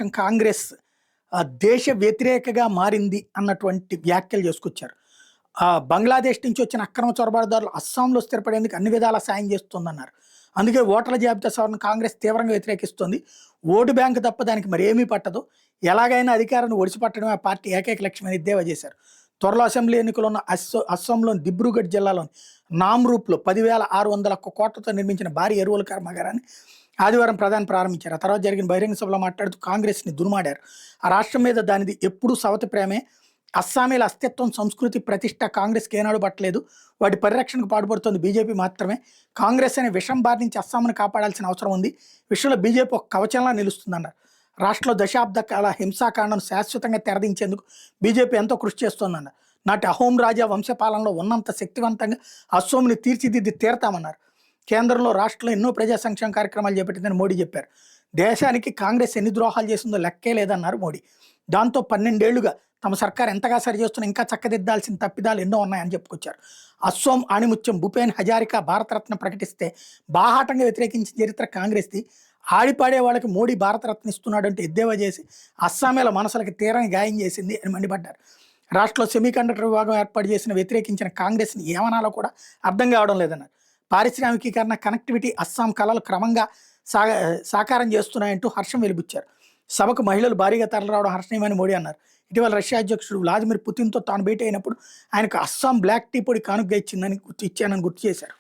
రాష్ట్రం కాంగ్రెస్ దేశ వ్యతిరేకగా మారింది అన్నటువంటి వ్యాఖ్యలు చేసుకొచ్చారు. బంగ్లాదేశ్ నుంచి వచ్చిన అక్రమ చొరబాటుదారులు అస్సాంలో స్థిరపడేందుకు అన్ని విధాలా సాయం చేస్తోందన్నారు. అందుకే ఓటర్ల జాబితా సవరణ కాంగ్రెస్ తీవ్రంగా వ్యతిరేకిస్తోంది. ఓటు బ్యాంకు తప్ప దానికి మరేమీ పట్టదు. ఎలాగైనా అధికారాన్ని ఒడిసిపట్టడమే ఆ పార్టీ ఏకైక లక్ష్యమని ఎద్దేవా చేశారు. త్వరలో అసెంబ్లీ ఎన్నికలు ఉన్న అస్సాంలోని దిబ్రూగఢ్ జిల్లాలోని నామ్రూప్లో 10,601 కోట్లతో నిర్మించిన భారీ ఎరువుల కర్మాగారాన్ని ఆదివారం ప్రధాని ప్రారంభించారు. ఆ తర్వాత జరిగిన బహిరంగ సభలో మాట్లాడుతూ కాంగ్రెస్ని దుర్మాడారు. ఆ రాష్ట్రం మీద దానిది ఎప్పుడూ సవతి ప్రేమే. అస్సామీల అస్తిత్వం, సంస్కృతి, ప్రతిష్ట కాంగ్రెస్కి ఏనాడు పట్టలేదు. వాటి పరిరక్షణకు పాటుపడుతోంది బీజేపీ మాత్రమే. కాంగ్రెస్ అనే విషం బారి నుంచి అస్సాంను కాపాడాల్సిన అవసరం ఉంది. విషయంలో బీజేపీ ఒక కవచంలా నిలుస్తుందన్నారు. రాష్ట్రంలో దశాబ్ద కాల హింసాకాండను శాశ్వతంగా తెరదించేందుకు బీజేపీ ఎంతో కృషి చేస్తోందన్నారు. నాటి అహోం రాజా వంశపాలనలో ఉన్నంత శక్తివంతంగా అస్సోంని తీర్చిదిద్ది తీరతామన్నారు. కేంద్రంలో రాష్ట్రంలో ఎన్నో ప్రజా సంక్షేమ కార్యక్రమాలు చేపట్టిందని మోడీ చెప్పారు. దేశానికి కాంగ్రెస్ ఎన్ని ద్రోహాలు చేసిందో లెక్కే లేదన్నారు మోడీ. దాంతో 12 ఏళ్లుగా తమ సర్కార్ ఎంతగా సరిచేస్తున్నా ఇంకా చక్కదిద్దాల్సిన తప్పిదాలు ఎన్నో ఉన్నాయని చెప్పుకొచ్చారు. అస్సోం ఆణిముత్యం భూపేన్ హజారికా భారతరత్న ప్రకటిస్తే బాహాటంగా వ్యతిరేకించిన చరిత్ర కాంగ్రెస్ది. ఆడిపాడే వాళ్ళకి మోడీ భారతరత్న ఇస్తున్నాడంటే ఎద్దేవా చేసి అస్సామీల మనసులకి తీరని గాయం చేసింది అని మండిపడ్డారు. రాష్ట్రంలో సెమీకండక్టర్ విభాగం ఏర్పాటు చేసిన వ్యతిరేకించిన కాంగ్రెస్ని ఏమనాలో కూడా అర్థం కావడం లేదన్నారు. పారిశ్రామికీకరణ, కనెక్టివిటీ అస్సాం కళలు క్రమంగా సాకారం చేస్తున్నాయంటూ హర్షం వెలిబుచ్చారు. సభకు మహిళలు భారీగా తరలిరావడం హర్షణీయమని మోడీ అన్నారు. ఇటీవల రష్యా అధ్యక్షుడు వ్లాదిమిర్ పుతిన్తో తాను భేటీ అయినప్పుడు ఆయనకు అస్సాం బ్లాక్ టీ పొడి కానుకగా ఇచ్చానని గుర్తు చేశారు.